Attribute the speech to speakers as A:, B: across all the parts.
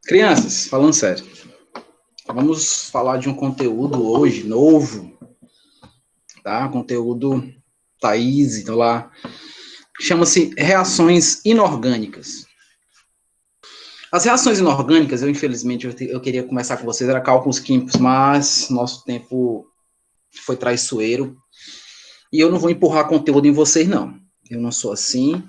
A: Crianças, falando sério, vamos falar de um conteúdo hoje novo, tá? Conteúdo Thaís, então lá, chama-se reações inorgânicas. As reações inorgânicas, infelizmente, eu queria começar com vocês, era cálculos químicos, mas nosso tempo foi traiçoeiro, e eu não vou empurrar conteúdo em vocês, não. Eu não sou assim,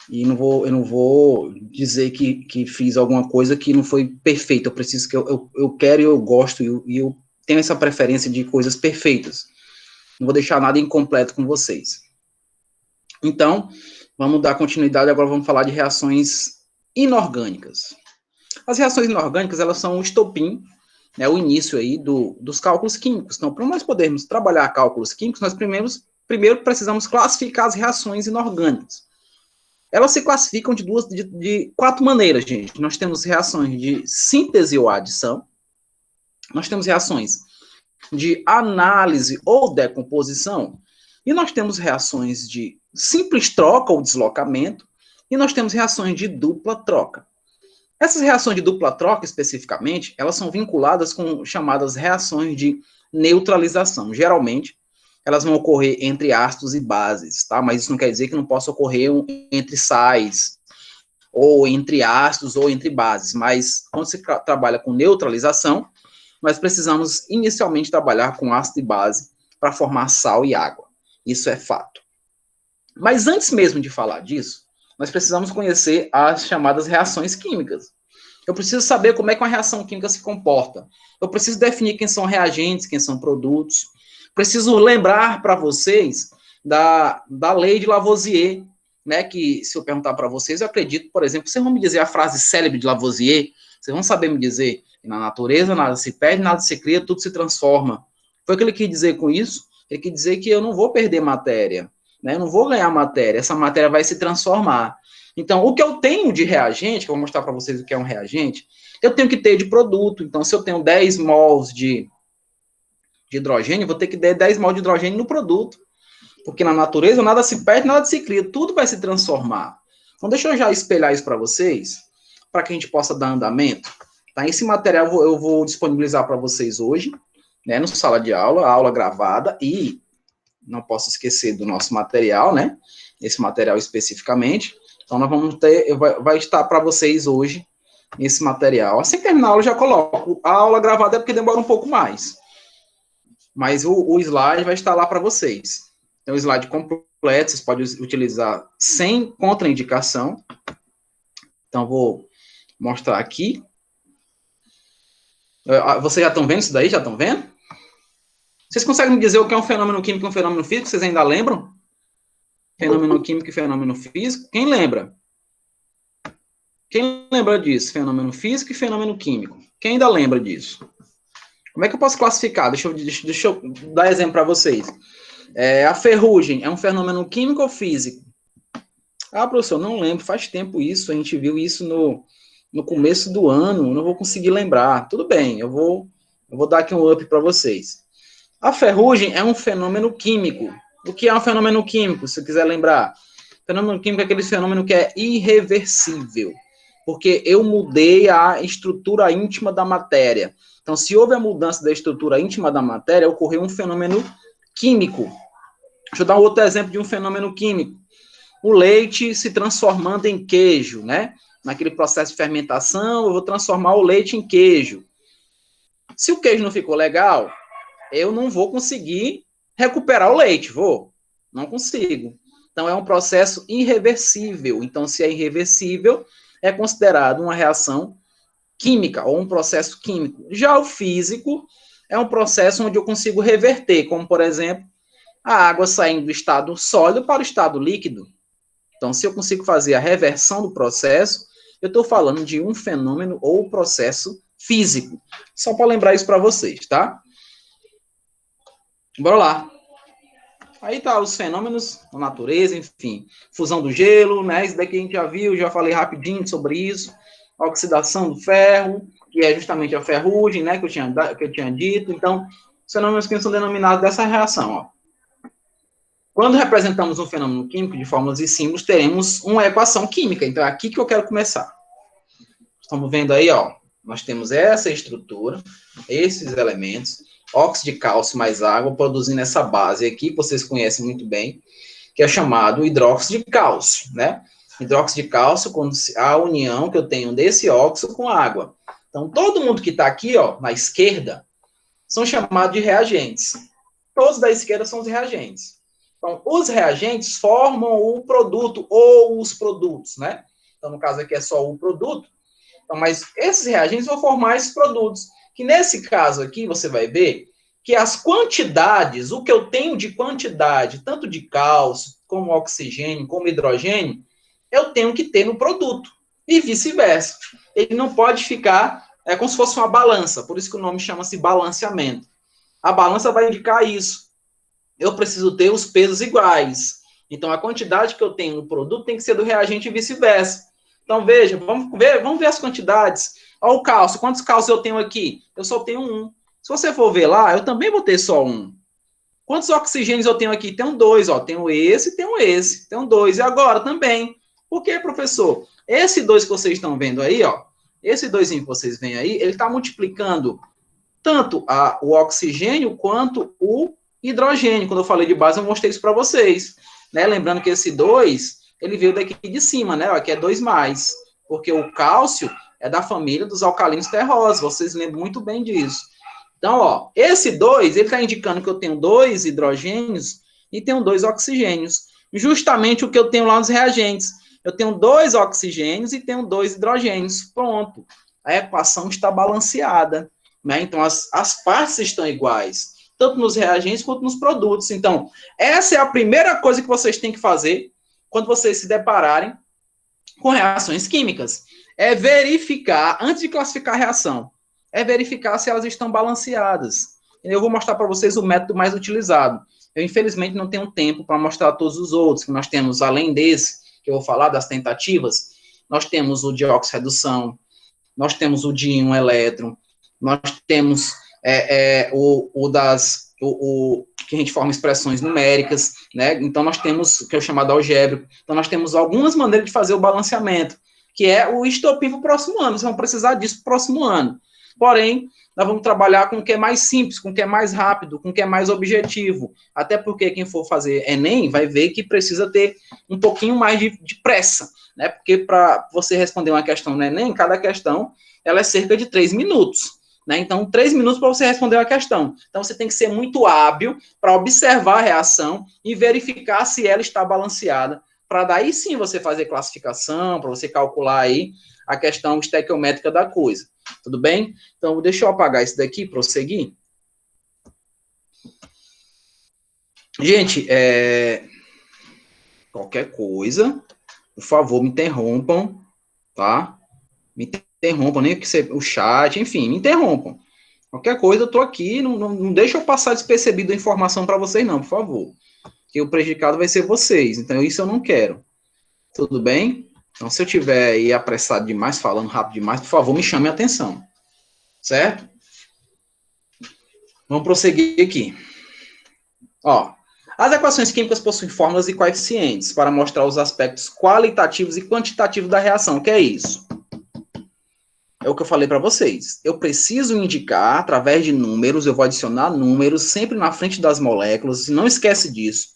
A: e eu não vou dizer que fiz alguma coisa que não foi perfeita. Eu preciso que eu quero e eu gosto, e eu tenho essa preferência de coisas perfeitas. Não vou deixar nada incompleto com vocês. Então, vamos dar continuidade, agora vamos falar de reações inorgânicas. As reações inorgânicas, elas são o estopim, né, o início aí dos cálculos químicos. Então, para nós podermos trabalhar cálculos químicos, nós primeiro precisamos classificar as reações inorgânicas. Elas se classificam de 4 maneiras, gente. Nós temos reações de síntese ou adição, nós temos reações de análise ou decomposição, e nós temos reações de simples troca ou deslocamento, e nós temos reações de dupla troca. Essas reações de dupla troca, especificamente, elas são vinculadas com chamadas reações de neutralização. Geralmente, elas vão ocorrer entre ácidos e bases, tá? Mas isso não quer dizer que não possa ocorrer entre sais, ou entre ácidos, ou entre bases. Mas, quando você trabalha com neutralização, nós precisamos inicialmente trabalhar com ácido e base para formar sal e água. Isso é fato. Mas antes mesmo de falar disso, nós precisamos conhecer as chamadas reações químicas. Eu preciso saber como é que uma reação química se comporta. Eu preciso definir quem são reagentes, quem são produtos. Preciso lembrar para vocês da lei de Lavoisier, né, que se eu perguntar para vocês, eu acredito, por exemplo, vocês vão me dizer a frase célebre de Lavoisier, vocês vão saber me dizer que na natureza nada se perde, nada se cria, tudo se transforma. Foi o que ele quis dizer com isso? Ele quis dizer que eu não vou perder matéria, né, eu não vou ganhar matéria, essa matéria vai se transformar. Então, o que eu tenho de reagente, que eu vou mostrar para vocês o que é um reagente, eu tenho que ter de produto. Então, se eu tenho 10 mols de hidrogênio, vou ter que ter 10 mols de hidrogênio no produto. Porque na natureza nada se perde, nada se cria, tudo vai se transformar. Então, deixa eu já espelhar isso para vocês, para que a gente possa dar andamento. Tá? Esse material eu vou disponibilizar para vocês hoje, né, no sala de aula, a aula gravada, e não posso esquecer do nosso material, né, esse material especificamente. Então, nós vamos ter, vai estar para vocês hoje esse material. Assim que terminar a aula, eu já coloco. A aula gravada é porque demora um pouco mais. Mas o slide vai estar lá para vocês. Então, o slide completo, vocês podem utilizar sem contraindicação. Então, vou mostrar aqui. Vocês já estão vendo isso daí? Já estão vendo? Vocês conseguem me dizer o que é um fenômeno químico e um fenômeno físico? Vocês ainda lembram? Fenômeno químico e fenômeno físico. Quem lembra? Quem lembra disso? Fenômeno físico e fenômeno químico. Quem ainda lembra disso? Como é que eu posso classificar? Deixa eu dar exemplo para vocês. A ferrugem é um fenômeno químico ou físico? Ah, professor, não lembro. Faz tempo isso. A gente viu isso no começo do ano. Não vou conseguir lembrar. Tudo bem, eu vou dar aqui um up para vocês. A ferrugem é um fenômeno químico. O que é um fenômeno químico, se você quiser lembrar? Fenômeno químico é aquele fenômeno que é irreversível, porque eu mudei a estrutura íntima da matéria. Então, se houve a mudança da estrutura íntima da matéria, ocorreu um fenômeno químico. Deixa eu dar um outro exemplo de um fenômeno químico. O leite se transformando em queijo, né? Naquele processo de fermentação, eu vou transformar o leite em queijo. Se o queijo não ficou legal, eu não vou conseguir recuperar o leite, não consigo. Então, é um processo irreversível. Então, se é irreversível, é considerado uma reação química ou um processo químico. Já o físico é um processo onde eu consigo reverter, como, por exemplo, a água saindo do estado sólido para o estado líquido. Então, se eu consigo fazer a reversão do processo, eu estou falando de um fenômeno ou processo físico. Só para lembrar isso para vocês, tá? Bora lá. Aí tá os fenômenos da natureza, enfim. Fusão do gelo, né? Isso daqui a gente já viu, já falei rapidinho sobre isso. Oxidação do ferro, que é justamente a ferrugem, né? Que eu tinha dito. Então, os fenômenos que são denominados dessa reação, ó. Quando representamos um fenômeno químico de fórmulas e símbolos, teremos uma equação química. Então, é aqui que eu quero começar. Estamos vendo aí, ó, nós temos essa estrutura, esses elementos, óxido de cálcio mais água, produzindo essa base aqui, que vocês conhecem muito bem, que é chamado hidróxido de cálcio, né? Hidróxido de cálcio, com a união que eu tenho desse óxido com água. Então, todo mundo que está aqui, ó, na esquerda, são chamados de reagentes. Todos da esquerda são os reagentes. Então, os reagentes formam o produto ou os produtos, né? Então, no caso aqui é só o produto. Então, mas esses reagentes vão formar esses produtos. Que nesse caso aqui, você vai ver que as quantidades, o que eu tenho de quantidade, tanto de cálcio, como oxigênio, como hidrogênio, eu tenho que ter no produto. E vice-versa. Ele não pode ficar como se fosse uma balança. Por isso que o nome chama-se balanceamento. A balança vai indicar isso. Eu preciso ter os pesos iguais. Então, a quantidade que eu tenho no produto tem que ser do reagente e vice-versa. Então, veja, vamos ver as quantidades. Olha o cálcio. Quantos cálcios eu tenho aqui? Eu só tenho um. Se você for ver lá, eu também vou ter só um. Quantos oxigênios eu tenho aqui? Tenho dois, ó. Tenho esse. Tenho dois. E agora também. Por quê, professor? Esse dois que vocês estão vendo aí, ó. Esse doisinho que vocês veem aí, ele está multiplicando tanto o oxigênio quanto o hidrogênio. Quando eu falei de base, eu mostrei isso para vocês. Né? Lembrando que esse 2, ele veio daqui de cima, né? Aqui é 2+. Porque o cálcio é da família dos alcalinos terrosos. Vocês lembram muito bem disso. Então, ó, esse 2, ele está indicando que eu tenho 2 hidrogênios e tenho 2 oxigênios. Justamente o que eu tenho lá nos reagentes. Eu tenho 2 oxigênios e tenho 2 hidrogênios. Pronto. A equação está balanceada. Né? Então, as partes estão iguais, tanto nos reagentes quanto nos produtos. Então, essa é a primeira coisa que vocês têm que fazer quando vocês se depararem com reações químicas. É verificar, antes de classificar a reação, é verificar se elas estão balanceadas. Eu vou mostrar para vocês o método mais utilizado. Eu, infelizmente, não tenho tempo para mostrar todos os outros, que nós temos, além desse, que eu vou falar das tentativas, nós temos o de oxirredução, nós temos o de íon elétron, nós temos que a gente forma expressões numéricas, né? Então, nós temos o que é chamado algébrico. Então, nós temos algumas maneiras de fazer o balanceamento, que é o estopim para o próximo ano. Vocês vão precisar disso para o próximo ano. Porém, nós vamos trabalhar com o que é mais simples, com o que é mais rápido, com o que é mais objetivo. Até porque quem for fazer Enem vai ver que precisa ter um pouquinho mais de pressa, né? Porque para você responder uma questão no Enem, cada questão ela é cerca de 3 minutos. Né? Então, 3 minutos para você responder uma questão. Então, você tem que ser muito hábil para observar a reação e verificar se ela está balanceada, para daí sim você fazer classificação, para você calcular aí a questão estequiométrica da coisa. Tudo bem? Então, deixa eu apagar isso daqui, prosseguir. Gente, qualquer coisa, por favor, me interrompam, tá? Me interrompam, nem que o chat, enfim, me interrompam. Qualquer coisa, eu tô aqui, não deixa eu passar despercebido a informação para vocês, não, por favor. Porque o prejudicado vai ser vocês, então isso eu não quero. Tudo bem? Então, se eu tiver aí apressado demais, falando rápido demais, por favor, me chame a atenção. Certo? Vamos prosseguir aqui. Ó, as equações químicas possuem fórmulas e coeficientes para mostrar os aspectos qualitativos e quantitativos da reação. O que é isso? É o que eu falei para vocês. Eu preciso indicar, através de números, eu vou adicionar números sempre na frente das moléculas, não esquece disso.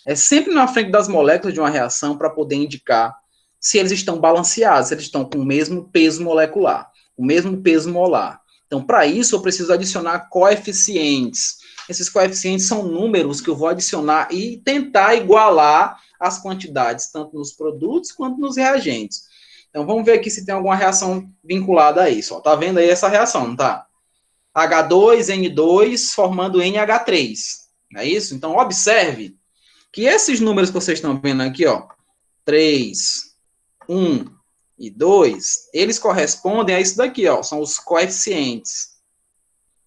A: É sempre na frente das moléculas de uma reação para poder indicar se eles estão balanceados, se eles estão com o mesmo peso molecular, o mesmo peso molar. Então, para isso, eu preciso adicionar coeficientes. Esses coeficientes são números que eu vou adicionar e tentar igualar as quantidades, tanto nos produtos quanto nos reagentes. Então, vamos ver aqui se tem alguma reação vinculada a isso. Ó, tá vendo aí essa reação, não tá? H2N2 formando NH3. Não é isso? Então, observe que esses números que vocês estão vendo aqui, ó, 3, 1 e 2, eles correspondem a isso daqui, ó, são os coeficientes.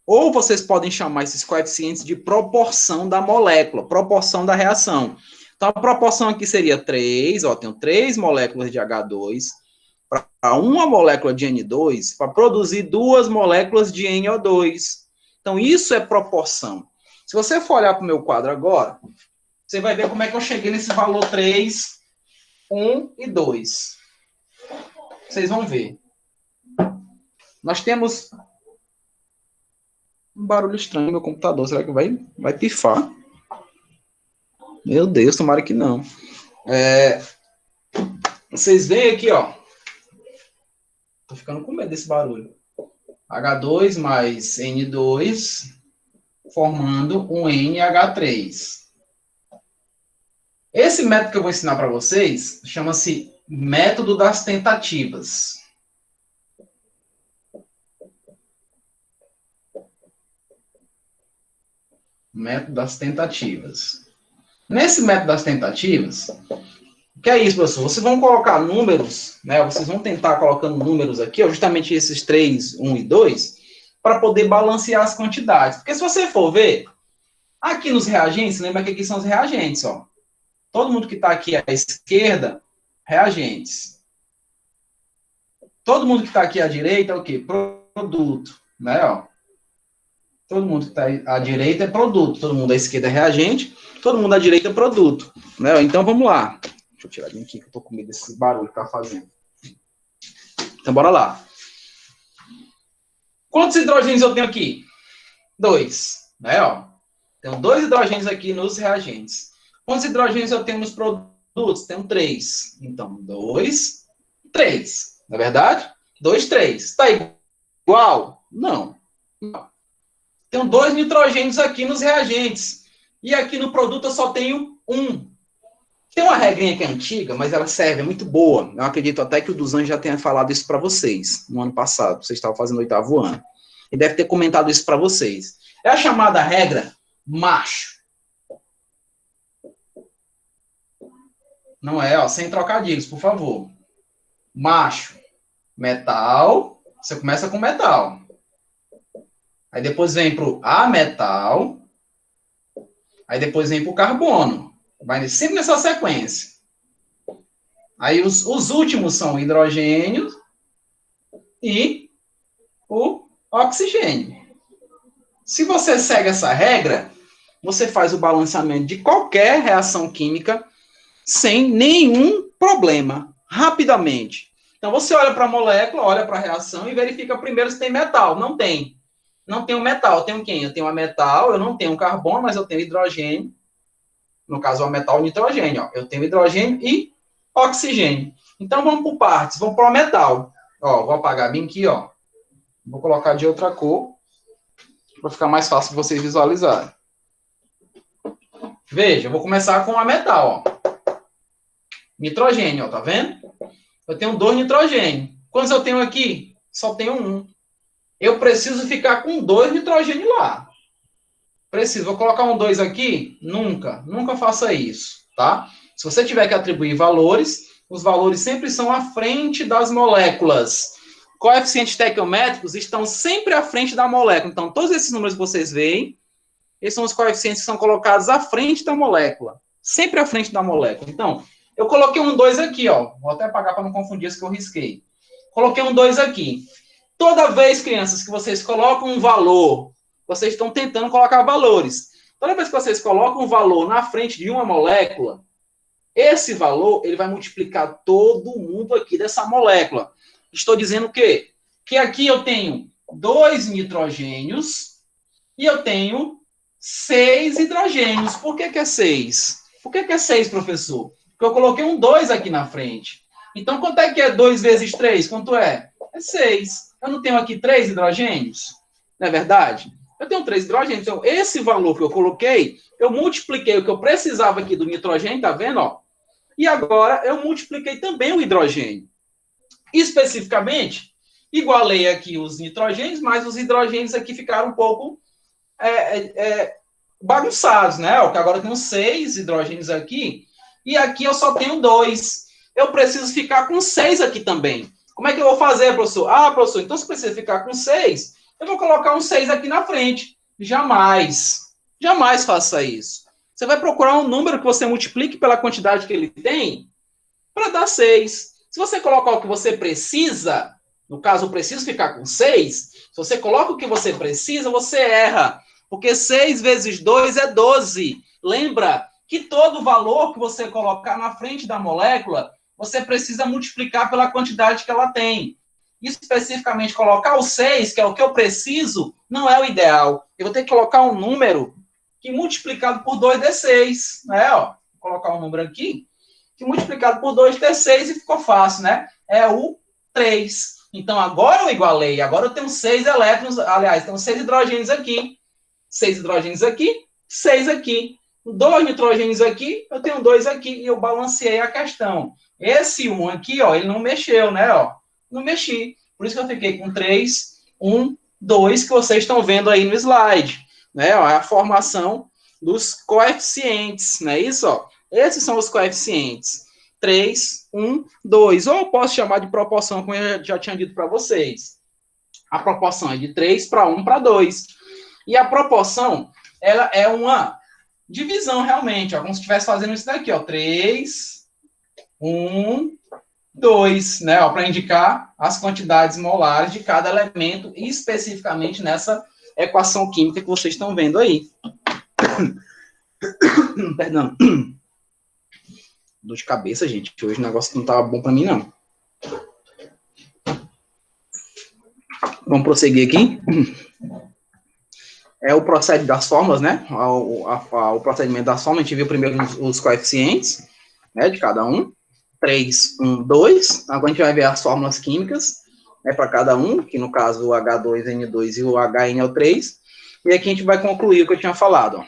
A: Ou vocês podem chamar esses coeficientes de proporção da molécula, proporção da reação. Então, a proporção aqui seria 3, ó, tenho 3 moléculas de H2 para uma molécula de N2 para produzir 2 moléculas de NO2. Então, isso é proporção. Se você for olhar para o meu quadro agora, Você vai ver como é que eu cheguei nesse valor 3, 1 e 2. Vocês vão ver. Nós temos um barulho estranho no meu computador. Será que vai pifar? Meu Deus, tomara que não. Vocês veem aqui, ó. Tô ficando com medo desse barulho. H2 mais N2, formando um NH3. Esse método que eu vou ensinar para vocês chama-se método das tentativas. Método das tentativas. Nesse método das tentativas, o que é isso, professor? Vocês vão colocar números, né? Vocês vão tentar colocando números aqui, ó, justamente esses 3, 1 e 2, para poder balancear as quantidades. Porque se você for ver, aqui nos reagentes, lembra que aqui são os reagentes, ó. Todo mundo que está aqui à esquerda, reagentes. Todo mundo que está aqui à direita é o quê? Produto, né, ó. Todo mundo que está à direita é produto, todo mundo à esquerda é reagente, todo mundo à direita é produto, né? Então, vamos lá. Deixa eu tirar aqui, que eu tô com medo desse barulho que tá fazendo. Então, bora lá. Quantos hidrogênios eu tenho aqui? 2, né, ó. Tenho 2 hidrogênios aqui nos reagentes. Quantos hidrogênios eu tenho nos produtos? Tenho 3. Então, 2, 3. Não é verdade? 2, 3. Está igual? Não. Tenho 2 nitrogênios aqui nos reagentes. E aqui no produto eu só tenho 1. Tem uma regrinha que é antiga, mas ela serve, é muito boa. Eu acredito até que o Duzan já tenha falado isso para vocês no ano passado. Vocês estavam fazendo o 8º ano. E deve ter comentado isso para vocês. É a chamada regra macho. Não é, ó, sem trocadilhos, por favor. Macho, metal, você começa com metal. Aí depois vem para o ametal. Aí depois vem para o carbono. Vai sempre nessa sequência. Aí os últimos são o hidrogênio e o oxigênio. Se você segue essa regra, você faz o balanceamento de qualquer reação química sem nenhum problema, rapidamente. Então, você olha para a molécula, olha para a reação e verifica primeiro se tem metal. Não tem. Não tenho metal. Eu tenho quem? Eu tenho a metal, eu não tenho carbono, mas eu tenho hidrogênio. No caso, o metal e o nitrogênio. Ó. Eu tenho hidrogênio e oxigênio. Então, vamos por partes. Vamos para o metal. Ó, vou apagar bem aqui, ó. Vou colocar de outra cor, para ficar mais fácil de vocês visualizarem. Veja, eu vou começar com a metal, ó. Nitrogênio, ó, tá vendo? Eu tenho 2 nitrogênios. Quantos eu tenho aqui? Só tenho 1. Eu preciso ficar com 2 nitrogênios lá. Preciso. Vou colocar um 2 aqui? Nunca. Nunca faça isso, tá? Se você tiver que atribuir valores, os valores sempre são à frente das moléculas. Coeficientes estequiométricos estão sempre à frente da molécula. Então, todos esses números que vocês veem, esses são os coeficientes que são colocados à frente da molécula. Sempre à frente da molécula. Então, eu coloquei um 2 aqui, ó. Vou até apagar para não confundir isso que eu risquei. Coloquei um 2 aqui. Toda vez, crianças, que vocês colocam um valor, vocês estão tentando colocar valores. Toda vez que vocês colocam um valor na frente de uma molécula, esse valor, ele vai multiplicar todo mundo aqui dessa molécula. Estou dizendo o quê? Que aqui eu tenho 2 nitrogênios e eu tenho 6 hidrogênios. Por que é 6? Por que é 6, professor? Porque eu coloquei um 2 aqui na frente. Então, quanto é que é 2 vezes 3? Quanto é? É 6. Eu não tenho aqui 3 hidrogênios? Não é verdade? Eu tenho 3 hidrogênios. Então, esse valor que eu coloquei, eu multipliquei o que eu precisava aqui do nitrogênio, tá vendo? Ó? E agora, eu multipliquei também o hidrogênio. Especificamente, igualei aqui os nitrogênios, mas os hidrogênios aqui ficaram um pouco bagunçados, né? Porque agora eu tenho 6 hidrogênios aqui, e aqui eu só tenho 2. Eu preciso ficar com 6 aqui também. Como é que eu vou fazer, professor? Ah, professor, então se precisa ficar com 6, eu vou colocar um 6 aqui na frente. Jamais. Jamais faça isso. Você vai procurar um número que você multiplique pela quantidade que ele tem para dar 6. Se você colocar o que você precisa, no caso, eu preciso ficar com 6, se você coloca o que você precisa, você erra. Porque 6 vezes 2 é 12. Lembra que todo valor que você colocar na frente da molécula, você precisa multiplicar pela quantidade que ela tem. Especificamente, colocar o 6, que é o que eu preciso, não é o ideal. Eu vou ter que colocar um número que multiplicado por 2 dê 6, né? Ó, vou colocar um número aqui, que multiplicado por 2 dê 6 e ficou fácil, né? É o 3. Então, agora eu igualei. Agora eu tenho 6 elétrons, aliás, tenho 6 hidrogênios aqui. 6 hidrogênios aqui, 6 aqui. 2 nitrogênios aqui, eu tenho 2 aqui. E eu balanceei a questão. Esse 1 aqui, ó, ele não mexeu, né? Ó, não mexi. Por isso que eu fiquei com 3, 1, 2, que vocês estão vendo aí no slide. Né? Ó, a formação dos coeficientes, não é isso? Ó? Esses são os coeficientes. 3, 1, 2. Ou eu posso chamar de proporção, como eu já tinha dito para vocês. A proporção é de 3 para 1 para 2. E a proporção, ela é uma divisão, realmente. Ó, como se estivesse fazendo isso daqui, ó. 3, 1, 2, né? Para indicar as quantidades molares de cada elemento, especificamente nessa equação química que vocês estão vendo aí. Perdão. Dor de cabeça, gente. Hoje o negócio não estava bom para mim, não. Vamos prosseguir aqui. É o procedimento das fórmulas, né? O procedimento das fórmulas, a gente viu primeiro os coeficientes, né, de cada um. 3, 1, 2. Agora a gente vai ver as fórmulas químicas, né, para cada um, que no caso o H2N2 e o HN é o 3. E aqui a gente vai concluir o que eu tinha falado. Ó.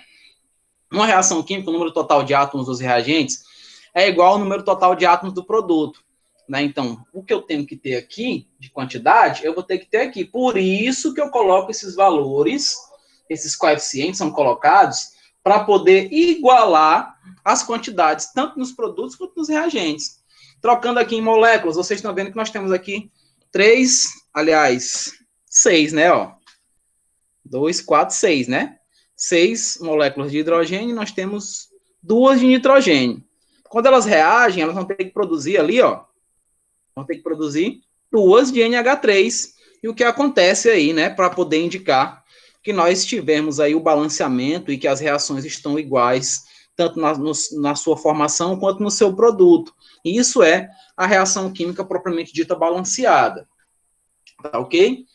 A: Uma reação química, o número total de átomos dos reagentes é igual ao número total de átomos do produto. Né? Então, o que eu tenho que ter aqui, de quantidade, eu vou ter que ter aqui. Por isso que eu coloco esses valores, esses coeficientes são colocados para poder igualar as quantidades, tanto nos produtos quanto nos reagentes. Trocando aqui em moléculas, vocês estão vendo que nós temos aqui 6, né? Ó. 2, 4, 6, né? 6 moléculas de hidrogênio, nós temos 2 de nitrogênio. Quando elas reagem, elas vão ter que produzir ali, ó, vão ter que produzir 2 de NH3. E o que acontece aí, né, para poder indicar que nós tivemos aí o balanceamento e que as reações estão iguais, tanto na sua formação quanto no seu produto. E isso é a reação química propriamente dita balanceada. Tá ok?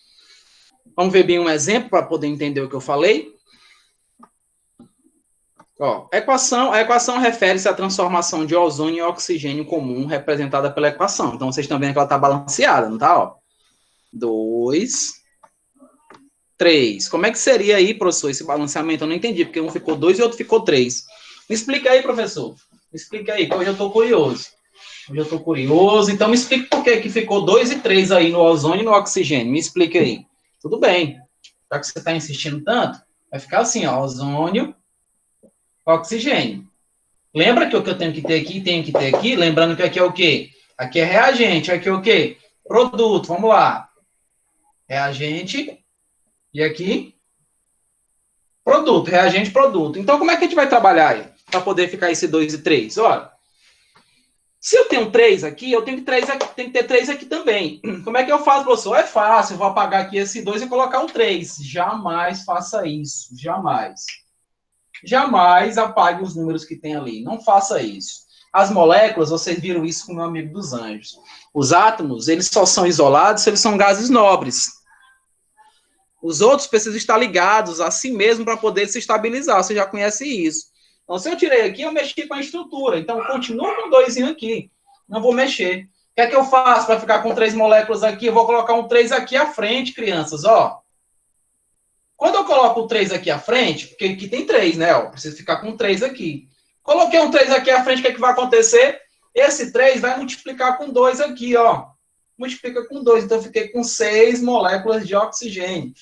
A: Vamos ver bem um exemplo para poder entender o que eu falei. Ó, a equação refere-se à transformação de ozônio em oxigênio comum, representada pela equação. Então, vocês estão vendo que ela está balanceada, não está? Ó, 2, 3. Como é que seria aí, professor, esse balanceamento? Eu não entendi, porque um ficou 2 e o outro ficou 3. Me explica aí, professor. Me explica aí, que hoje eu estou curioso. Então, me explica por que ficou 2 e 3 aí no ozônio e no oxigênio. Me explica aí. Tudo bem. Já que você está insistindo tanto, vai ficar assim, ó, ozônio, oxigênio. Lembra que o que eu tenho que ter aqui, lembrando que aqui é o quê? Aqui é reagente, aqui é o quê? Produto, vamos lá. Reagente, e aqui, produto, reagente, produto. Então, como é que a gente vai trabalhar aí? Para poder ficar esse 2 e 3? Olha, se eu tenho 3 aqui, eu tenho que ter 3 aqui também. Como é que eu faço, professor? É fácil, eu vou apagar aqui esse 2 e colocar um 3. Jamais faça isso, jamais. Jamais apague os números que tem ali. Não faça isso. As moléculas, vocês viram isso com o meu amigo dos anjos. Os átomos, eles só são isolados se eles são gases nobres. Os outros precisam estar ligados a si mesmo para poder se estabilizar. Você já conhece isso. Então, se eu tirei aqui, eu mexi com a estrutura. Então, eu continuo com 2 aqui. Não vou mexer. O que é que eu faço para ficar com 3 moléculas aqui? Eu vou colocar um 3 aqui à frente, crianças. Ó. Quando eu coloco o 3 aqui à frente, porque aqui tem 3, né? Ó, preciso ficar com 3 aqui. Coloquei um 3 aqui à frente, o que é que vai acontecer? Esse 3 vai multiplicar com 2 aqui, ó. Multiplica com 2. Então, eu fiquei com 6 moléculas de oxigênio.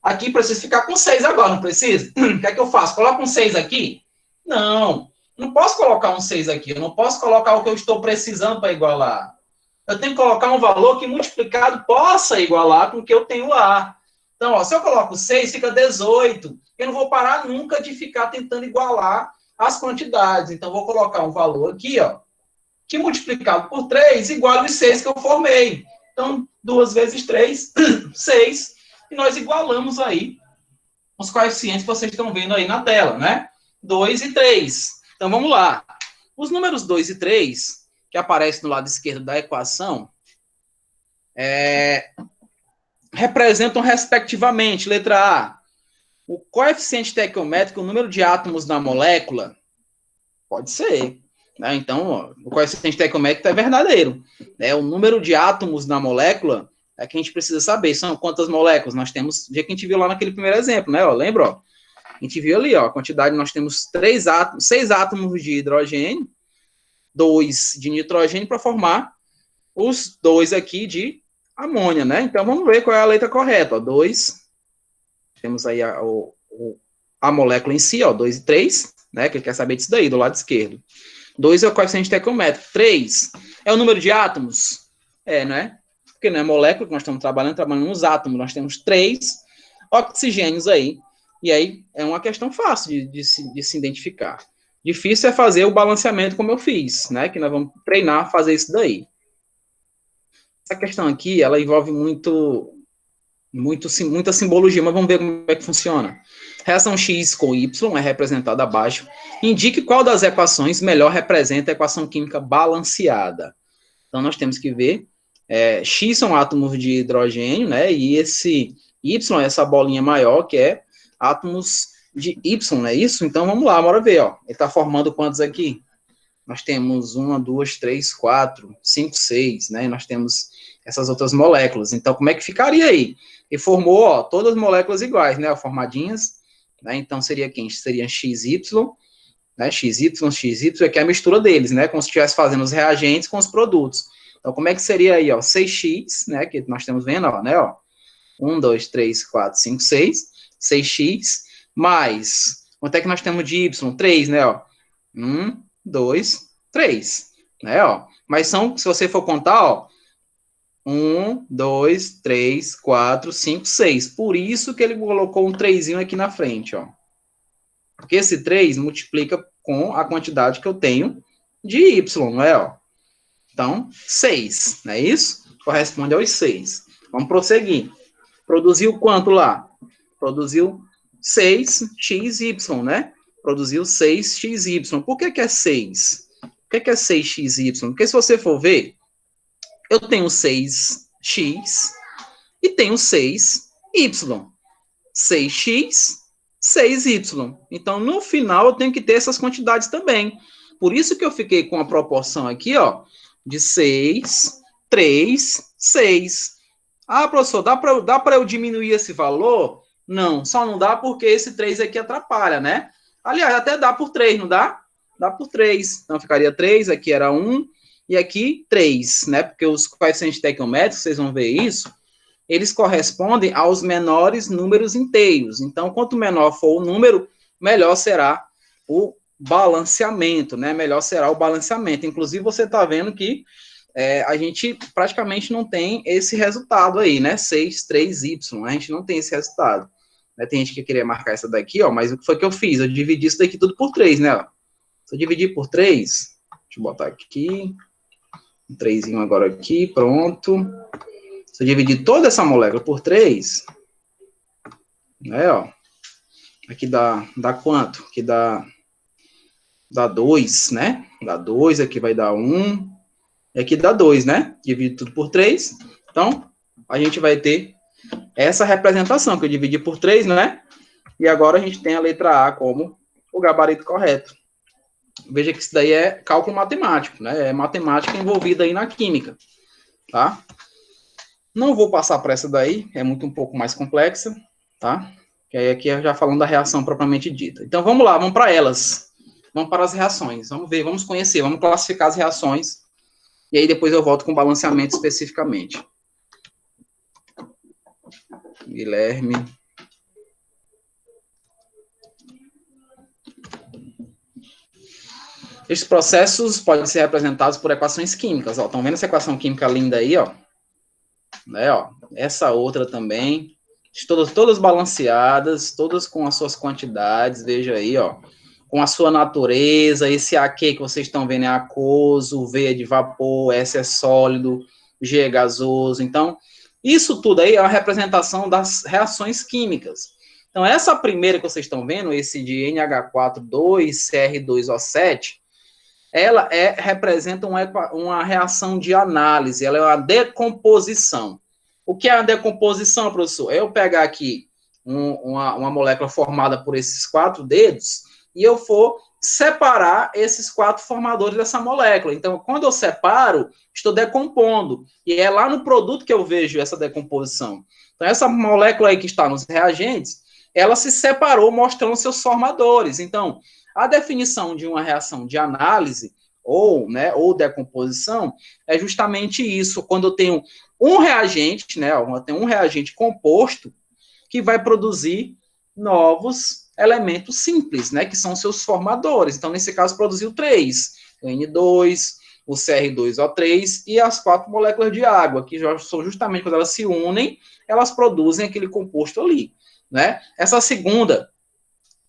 A: Aqui preciso ficar com 6 agora, não precisa? O que é que eu faço? Coloco um 6 aqui? Não. Não posso colocar um 6 aqui. Eu não posso colocar o que eu estou precisando para igualar. Eu tenho que colocar um valor que multiplicado possa igualar com o que eu tenho lá. Então, ó, se eu coloco 6, fica 18. Eu não vou parar nunca de ficar tentando igualar as quantidades. Então, vou colocar um valor aqui, ó, que multiplicado por 3 iguala os 6 que eu formei. Então, 2 vezes 3, 6. E nós igualamos aí os coeficientes que vocês estão vendo aí na tela, né? 2 e 3. Então, vamos lá. Os números 2 e 3, que aparecem no lado esquerdo da equação, representam, respectivamente, letra A, o coeficiente estequiométrico, o número de átomos na molécula, pode ser. Né? Então, ó, o coeficiente estequiométrico é verdadeiro. Né? O número de átomos na molécula é que a gente precisa saber. São quantas moléculas nós temos, já que a gente viu lá naquele primeiro exemplo, né? Ó, lembra? Ó? A gente viu ali, ó, a quantidade, nós temos 6 átomos de hidrogênio, 2 de nitrogênio, para formar os 2 aqui de amônia, né? Então, vamos ver qual é a letra correta. Ó, 2, temos aí a molécula em si, ó, 2 e 3, né? Que ele quer saber disso daí, do lado esquerdo. 2 é o coeficiente estequiométrico. 3 é o número de átomos? Né? Porque não é molécula que nós estamos trabalhando nos átomos. Nós temos 3 oxigênios aí. E aí é uma questão fácil de se identificar. Difícil é fazer o balanceamento como eu fiz, né? Que nós vamos treinar a fazer isso daí. Essa questão aqui, ela envolve muita simbologia, mas vamos ver como é que funciona. Reação X com Y é representada abaixo. Indique qual das equações melhor representa a equação química balanceada. Então, nós temos que ver. X são átomos de hidrogênio, né? E esse Y, essa bolinha maior, que é átomos de Y, não é isso? Então, vamos lá, bora ver, ó. Ele está formando quantos aqui? Nós temos 1, 2, 3, 4, 5, 6, né? E nós temos essas outras moléculas. Então, como é que ficaria aí? E formou, ó, todas as moléculas iguais, né? Formadinhas. Né? Então, seria quem? Seria XY, né? XY, que é a mistura deles, né? Como se estivesse fazendo os reagentes com os produtos. Então, como é que seria aí, ó? 6x, né? Que nós estamos vendo, ó, né? Ó, 1, 2, 3, 4, 5, 6. 6x, mais... Quanto é que nós temos de Y? 3, né? Ó. 1, 2, 3. Né? Ó. Mas são, se você for contar, ó, 1, 2, 3, 4, 5, 6. Por isso que ele colocou um 3zinho aqui na frente, ó. Porque esse 3 multiplica com a quantidade que eu tenho de Y, não é? Ó. Então, 6, não é isso? Corresponde aos 6. Vamos prosseguir. Produziu quanto lá? Produziu 6xy, né? Produziu 6xy. Por que é 6? Por que é 6xy? Porque se você for ver, eu tenho 6x e tenho 6y. 6x, 6y. Então, no final, eu tenho que ter essas quantidades também. Por isso que eu fiquei com a proporção aqui, ó, de 6, 3, 6. Ah, professor, dá para eu diminuir esse valor? Não, só não dá porque esse 3 aqui atrapalha, né? Aliás, até dá por 3, não dá? Dá por 3. Então, ficaria 3, aqui era 1, e aqui 3, né? Porque os coeficientes estequiométricos, vocês vão ver isso, eles correspondem aos menores números inteiros. Então, quanto menor for o número, melhor será o balanceamento, né? Melhor será o balanceamento. Inclusive, você está vendo que a gente praticamente não tem esse resultado aí, né? 6, 3y, a gente não tem esse resultado. Tem gente que queria marcar essa daqui, ó, mas o que foi que eu fiz? Eu dividi isso daqui tudo por 3, né? Ó. Se eu dividir por 3, deixa eu botar aqui, um 3 agora aqui, pronto. Se eu dividir toda essa molécula por 3, né, ó, aqui dá quanto? Aqui dá 2, né? Dá 2, aqui vai dar 1, e aqui dá 2, né? Divide tudo por 3, então a gente vai ter essa representação, que eu dividi por 3, né? E agora a gente tem a letra A como o gabarito correto. Veja que isso daí é cálculo matemático, né? É matemática envolvida aí na química, tá? Não vou passar para essa daí, é um pouco mais complexa, tá? Que aí aqui é já falando da reação propriamente dita. Então, vamos lá, vamos para elas. Vamos para as reações. Vamos ver, vamos conhecer, vamos classificar as reações. E aí depois eu volto com o balanceamento especificamente. Guilherme. Esses processos podem ser representados por equações químicas. Ó. Estão vendo essa equação química linda aí, ó? Né, ó? Essa outra também. Todas balanceadas, todas com as suas quantidades. Veja aí, ó. Com a sua natureza. Esse aqui que vocês estão vendo é aquoso, o V é de vapor, S é sólido, G é gasoso. Então, isso tudo aí é uma representação das reações químicas. Então, essa primeira que vocês estão vendo, esse de NH4,2CR2O7, ela representa uma reação de análise, ela é uma decomposição. O que é a decomposição, professor? É eu pegar aqui uma molécula formada por esses 4 dedos e eu for separar esses 4 formadores dessa molécula. Então, quando eu separo, estou decompondo. E é lá no produto que eu vejo essa decomposição. Então, essa molécula aí que está nos reagentes, ela se separou mostrando seus formadores. Então, a definição de uma reação de análise ou decomposição é justamente isso. Quando eu tenho um reagente, eu tenho um reagente composto que vai produzir novos elementos simples, que são seus formadores. Então, nesse caso, produziu 3, o N2, o CR2O3 e as 4 moléculas de água, que são justamente quando elas se unem, elas produzem aquele composto ali, Essa segunda,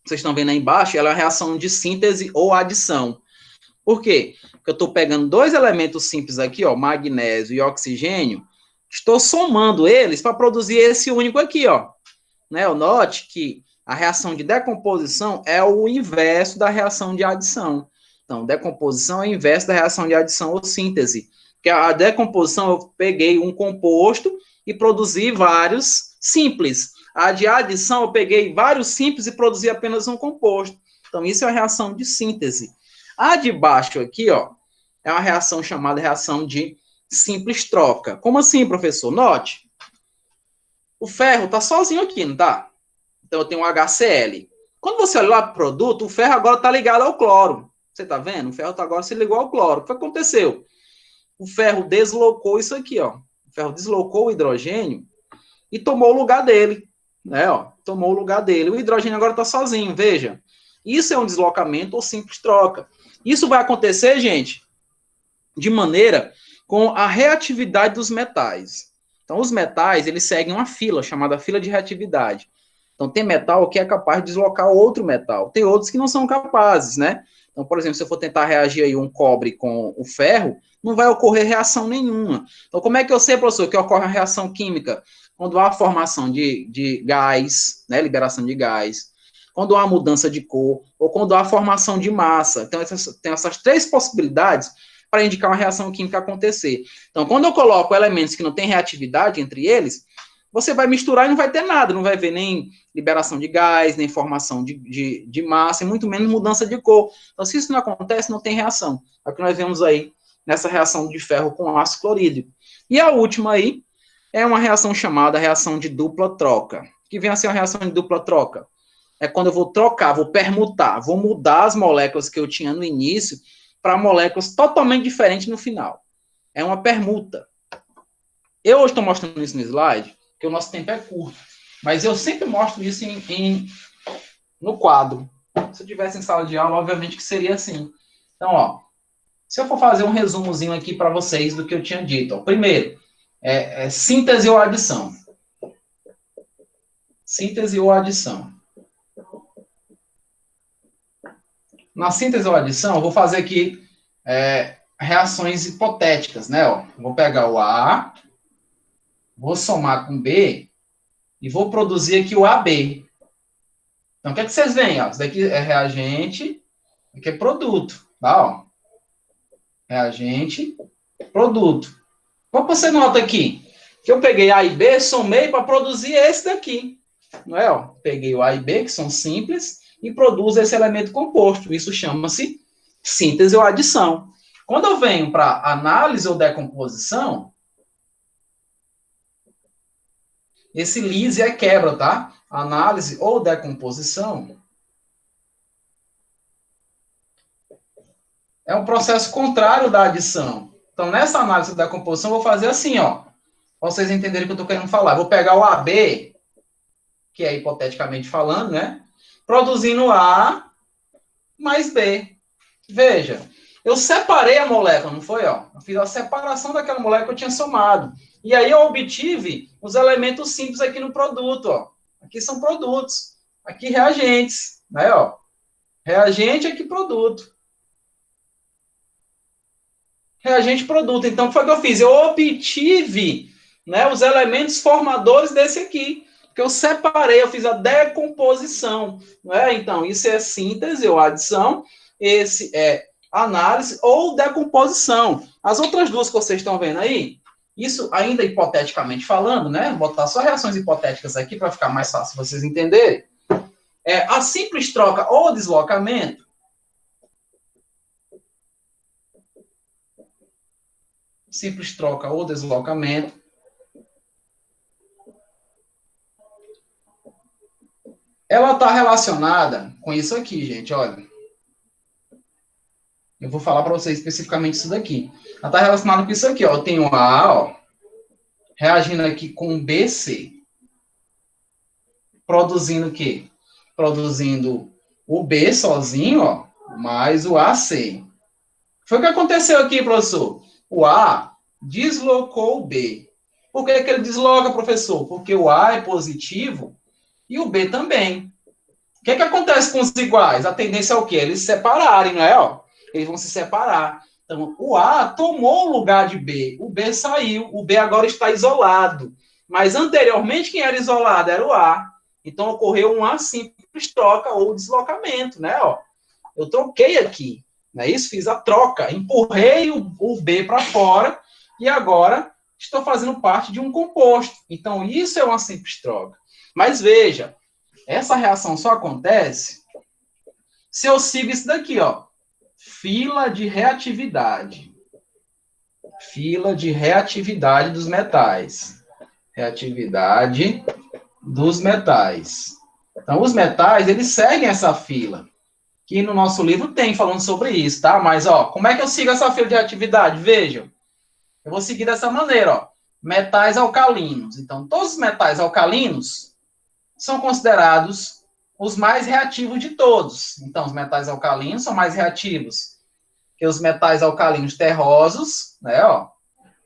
A: vocês estão vendo aí embaixo, ela é uma reação de síntese ou adição. Por quê? Porque eu estou pegando 2 elementos simples aqui, magnésio e oxigênio, estou somando eles para produzir esse único aqui, Note que a reação de decomposição é o inverso da reação de adição. Então, decomposição é o inverso da reação de adição ou síntese. Porque a decomposição, eu peguei um composto e produzi vários simples. A de adição, eu peguei vários simples e produzi apenas um composto. Então, isso é a reação de síntese. A de baixo aqui, é uma reação chamada reação de simples troca. Como assim, professor? Note, o ferro está sozinho aqui, não está? Então, eu tenho um HCl. Quando você olha lá para o produto, o ferro agora está ligado ao cloro. Você está vendo? O ferro agora se ligou ao cloro. O que aconteceu? O ferro deslocou isso aqui, O ferro deslocou o hidrogênio e tomou o lugar dele. Tomou o lugar dele. O hidrogênio agora está sozinho, veja. Isso é um deslocamento ou simples troca. Isso vai acontecer, gente, de maneira com a reatividade dos metais. Então, os metais, eles seguem uma fila, chamada fila de reatividade. Então, tem metal que é capaz de deslocar outro metal. Tem outros que não são capazes, Então, por exemplo, se eu for tentar reagir aí um cobre com o ferro, não vai ocorrer reação nenhuma. Então, como é que eu sei, professor, que ocorre uma reação química? Quando há formação de gás, liberação de gás, quando há mudança de cor, ou quando há formação de massa. Então, tem essas 3 possibilidades para indicar uma reação química acontecer. Então, quando eu coloco elementos que não têm reatividade entre eles, você vai misturar e não vai ter nada, não vai ver nem liberação de gás, nem formação de massa, e muito menos mudança de cor. Então, se isso não acontece, não tem reação. É o que nós vemos aí nessa reação de ferro com ácido clorídrico. E a última aí é uma reação chamada reação de dupla troca. Que vem a ser uma reação de dupla troca? É quando eu vou trocar, vou permutar, vou mudar as moléculas que eu tinha no início para moléculas totalmente diferentes no final. É uma permuta. Eu hoje estou mostrando isso no slide, porque o nosso tempo é curto, mas eu sempre mostro isso no quadro. Se eu tivesse em sala de aula, obviamente que seria assim. Então, se eu for fazer um resumozinho aqui para vocês do que eu tinha dito. Primeiro, síntese ou adição. Síntese ou adição. Na síntese ou adição, eu vou fazer aqui reações hipotéticas, Vou pegar o A, vou somar com B e vou produzir aqui o AB. Então, o que é que vocês veem? Isso daqui é reagente, isso aqui é produto, tá? Reagente, produto. Qual que você nota aqui? Que eu peguei A e B, somei para produzir esse daqui. Não é? Peguei o A e B, que são simples, e produzo esse elemento composto. Isso chama-se síntese ou adição. Quando eu venho para análise ou decomposição, esse lise é quebra, tá? Análise ou decomposição é um processo contrário da adição. Então, nessa análise da decomposição, eu vou fazer assim, para vocês entenderem o que eu estou querendo falar. Vou pegar o AB, que é hipoteticamente falando, produzindo A mais B. Veja, eu separei a molécula, não foi? Eu fiz a separação daquela molécula que eu tinha somado. E aí eu obtive os elementos simples aqui no produto, Aqui são produtos. Aqui reagentes, Reagente aqui produto. Reagente produto. Então, foi o que eu fiz. Eu obtive os elementos formadores desse aqui. Porque eu separei, eu fiz a decomposição, não é? Então, isso é síntese ou adição, esse é análise ou decomposição. As outras duas que vocês estão vendo aí, isso ainda hipoteticamente falando, né? Vou botar só reações hipotéticas aqui para ficar mais fácil vocês entenderem. A simples troca ou deslocamento, simples troca ou deslocamento, ela está relacionada com isso aqui, gente, olha. Eu vou falar para vocês especificamente isso daqui. Ela está relacionada com isso aqui, ó. Eu tenho A, ó, reagindo aqui com BC. Produzindo o quê? Produzindo o B sozinho, ó, mais o AC. Foi o que aconteceu aqui, professor. O A deslocou o B. Por que ele desloca, professor? Porque o A é positivo e o B também. O que acontece com os iguais? A tendência é o quê? Eles se separarem, não é? Ó? Eles vão se separar. Então, o A tomou o lugar de B. O B saiu. O B agora está isolado. Mas, anteriormente, quem era isolado era o A. Então, ocorreu uma simples troca ou deslocamento, né? Ó, eu troquei aqui, não é isso? Fiz a troca, empurrei o B para fora e agora estou fazendo parte de um composto. Então, isso é uma simples troca. Mas veja, essa reação só acontece se eu sigo isso daqui, ó. Fila de reatividade. Fila de reatividade dos metais. Reatividade dos metais. Então, os metais, eles seguem essa fila, que no nosso livro tem falando sobre isso, tá? Mas, ó, como é que eu sigo essa fila de reatividade? Vejam, eu vou seguir dessa maneira, ó. Metais alcalinos. Então, todos os metais alcalinos são considerados os mais reativos de todos. Então, os metais alcalinos são mais reativos que os metais alcalinos terrosos, né, ó.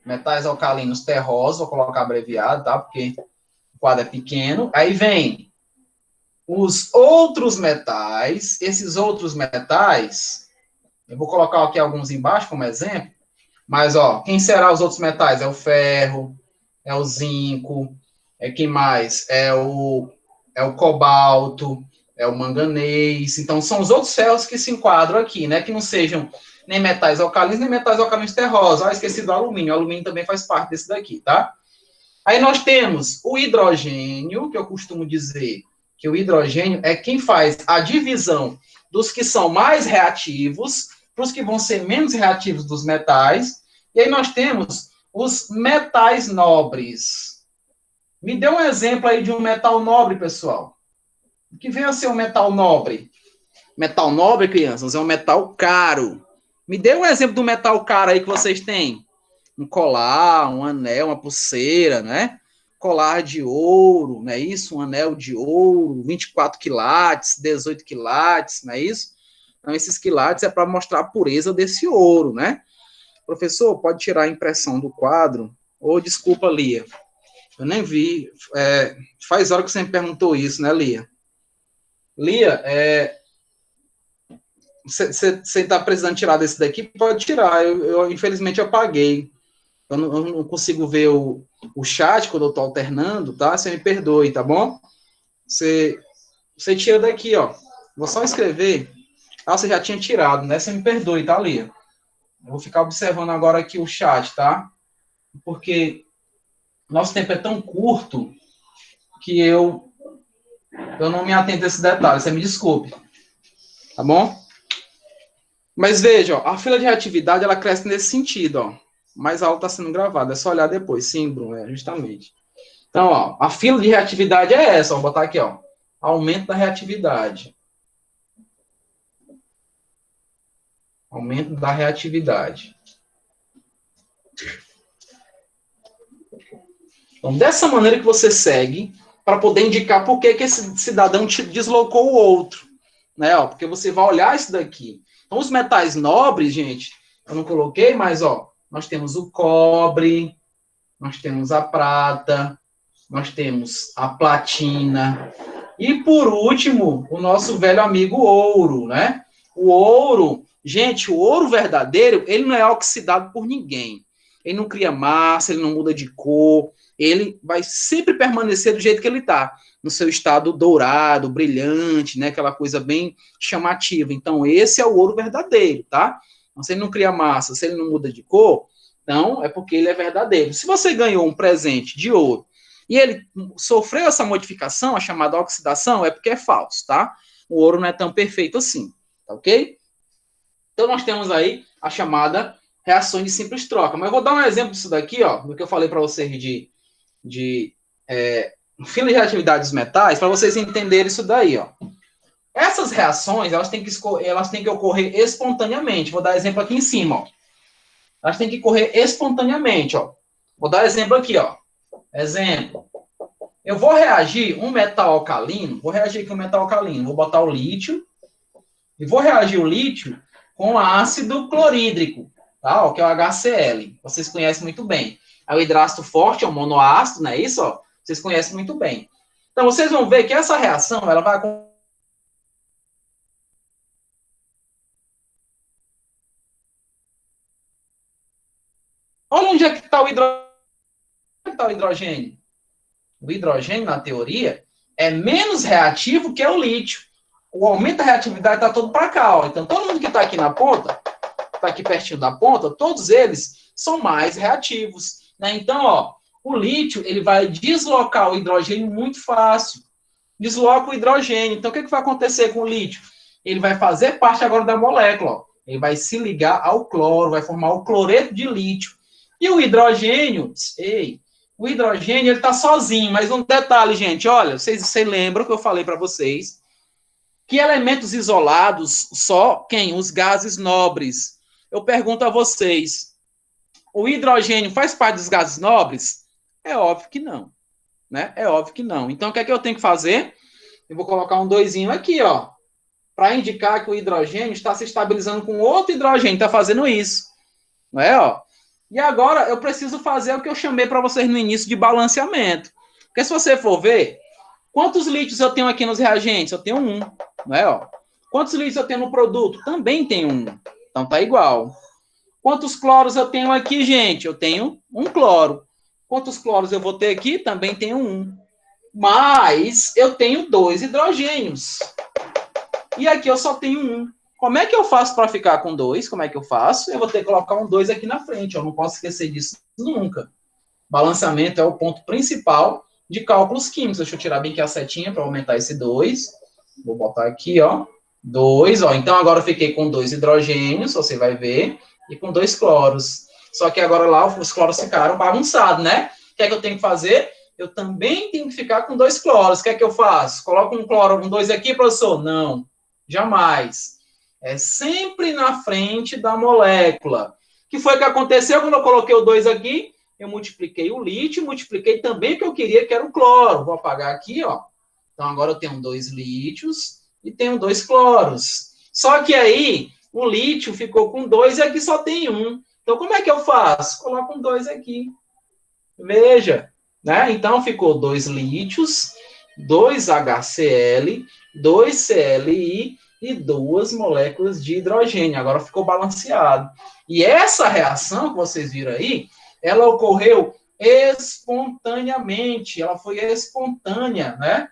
A: Metais alcalinos terrosos, vou colocar abreviado, tá? Porque o quadro é pequeno. Aí vem os outros metais. Esses outros metais, eu vou colocar aqui alguns embaixo como exemplo, mas, ó, quem será os outros metais? É o ferro, é o zinco, quem mais? É o cobalto, é o manganês. Então, são os outros ferros que se enquadram aqui, né? Que não sejam nem metais alcalinos, nem metais alcalinos terrosos. Ah, esqueci do alumínio. O alumínio também faz parte desse daqui, tá? Aí nós temos o hidrogênio, que eu costumo dizer que o hidrogênio é quem faz a divisão dos que são mais reativos para os que vão ser menos reativos dos metais. E aí nós temos os metais nobres. Me dê um exemplo aí de um metal nobre, pessoal. O que vem a ser um metal nobre? Metal nobre, crianças, é um metal caro. Me dê um exemplo do metal caro aí que vocês têm. Um colar, um anel, uma pulseira, né? Colar de ouro, não é isso? Um anel de ouro, 24 quilates, 18 quilates, não é isso? Então, esses quilates é para mostrar a pureza desse ouro, né? Professor, pode tirar a impressão do quadro? Ou, desculpa, Lia, eu nem vi. Faz hora que você me perguntou isso, né, Lia? Lia, você está precisando tirar desse daqui? Pode tirar. Eu infelizmente, apaguei. Eu não consigo ver o chat quando eu estou alternando, tá? Você me perdoe, tá bom? Você tira daqui, ó. Vou só escrever. Ah, você já tinha tirado, né? Você me perdoe, tá, Lia? Eu vou ficar observando agora aqui o chat, tá? Porque nosso tempo é tão curto que eu não me atento a esse detalhe. Você me desculpe. Tá bom? Mas veja, ó, a fila de reatividade, ela cresce nesse sentido, ó. Mas a aula está sendo gravada, é só olhar depois. Sim, Bruno, justamente. Então, ó, a fila de reatividade é essa, ó, vou botar aqui, ó. Aumento da reatividade. Aumento da reatividade. Então, dessa maneira que você segue, para poder indicar por que esse cidadão te deslocou o outro. Né, ó, porque você vai olhar isso daqui. Então, os metais nobres, gente, eu não coloquei, mas, ó, nós temos o cobre, nós temos a prata, nós temos a platina, e, por último, o nosso velho amigo ouro, né? O ouro, gente, o ouro verdadeiro, ele não é oxidado por ninguém. Ele não cria massa, ele não muda de cor, ele vai sempre permanecer do jeito que ele está, no seu estado dourado, brilhante, né? Aquela coisa bem chamativa. Então, esse é o ouro verdadeiro, tá? Então, se ele não cria massa, se ele não muda de cor, então é porque ele é verdadeiro. Se você ganhou um presente de ouro e ele sofreu essa modificação, a chamada oxidação, é porque é falso, tá? O ouro não é tão perfeito assim, tá ok? Então, nós temos aí a chamada reações de simples troca. Mas eu vou dar um exemplo disso daqui, ó, do que eu falei para vocês de fila de reatividade dos metais, para vocês entenderem isso daí, ó. Essas reações, elas têm que ocorrer espontaneamente. Vou dar exemplo aqui em cima, ó. Elas têm que ocorrer espontaneamente, ó. Vou dar exemplo aqui, ó. Exemplo. Eu vou reagir um metal alcalino, vou botar o lítio, e vou reagir o lítio com ácido clorídrico, tá? Que é o HCl. Vocês conhecem muito bem. É o hidrácido forte, é o monoácido, não é isso? Ó? Vocês conhecem muito bem. Então, vocês vão ver que essa reação, ela vai... Olha onde é que está o hidrogênio. Onde está o hidrogênio? O hidrogênio, na teoria, é menos reativo que o lítio. O aumento da reatividade está todo para cá, ó. Então, todo mundo que está aqui na ponta, está aqui pertinho da ponta, todos eles são mais reativos, né? Então, ó, o lítio, ele vai deslocar o hidrogênio muito fácil. Desloca o hidrogênio. Então, o que vai acontecer com o lítio? Ele vai fazer parte agora da molécula, ó. Ele vai se ligar ao cloro, vai formar o cloreto de lítio. E o hidrogênio, o hidrogênio, ele está sozinho, mas um detalhe, gente, olha, vocês lembram que eu falei para vocês que elementos isolados, só quem? Os gases nobres. Eu pergunto a vocês, o hidrogênio faz parte dos gases nobres? É óbvio que não, né? É óbvio que não. Então, o que é que eu tenho que fazer? Eu vou colocar um 2 aqui, ó, para indicar que o hidrogênio está se estabilizando com outro hidrogênio, está fazendo isso, não é, ó? E agora eu preciso fazer o que eu chamei para vocês no início de balanceamento. Porque se você for ver, quantos lítios eu tenho aqui nos reagentes? Eu tenho 1, não é, ó? Quantos lítios eu tenho no produto? Também tem 1. Então tá igual. Quantos cloros eu tenho aqui, gente? Eu tenho 1 cloro. Quantos cloros eu vou ter aqui? Também tenho 1. Mas eu tenho 2 hidrogênios. E aqui eu só tenho 1. Como é que eu faço para ficar com 2? Como é que eu faço? Eu vou ter que colocar um 2 aqui na frente. Eu não posso esquecer disso nunca. Balanceamento é o ponto principal de cálculos químicos. Deixa eu tirar bem aqui a setinha para aumentar esse 2. Vou botar aqui, ó. 2, ó. Então, agora eu fiquei com 2 hidrogênios, você vai ver, e com 2 cloros. Só que agora lá os cloros ficaram bagunçados, né? O que é que eu tenho que fazer? Eu também tenho que ficar com 2 cloros. O que é que eu faço? Coloco um cloro, um 2 aqui, professor? Não, jamais. É sempre na frente da molécula. O que foi que aconteceu quando eu coloquei o 2 aqui? Eu multipliquei o lítio, multipliquei também o que eu queria, que era o cloro. Vou apagar aqui, ó. Então, agora eu tenho 2 lítios e tenho 2 cloros. Só que aí, o lítio ficou com 2 e aqui só tem 1. Então, como é que eu faço? Coloco um 2 aqui. Veja, né? Então, ficou 2 lítios, 2 HCl, 2 ClI e 2 moléculas de hidrogênio. Agora ficou balanceado. E essa reação que vocês viram aí, ela ocorreu espontaneamente. Ela foi espontânea, né?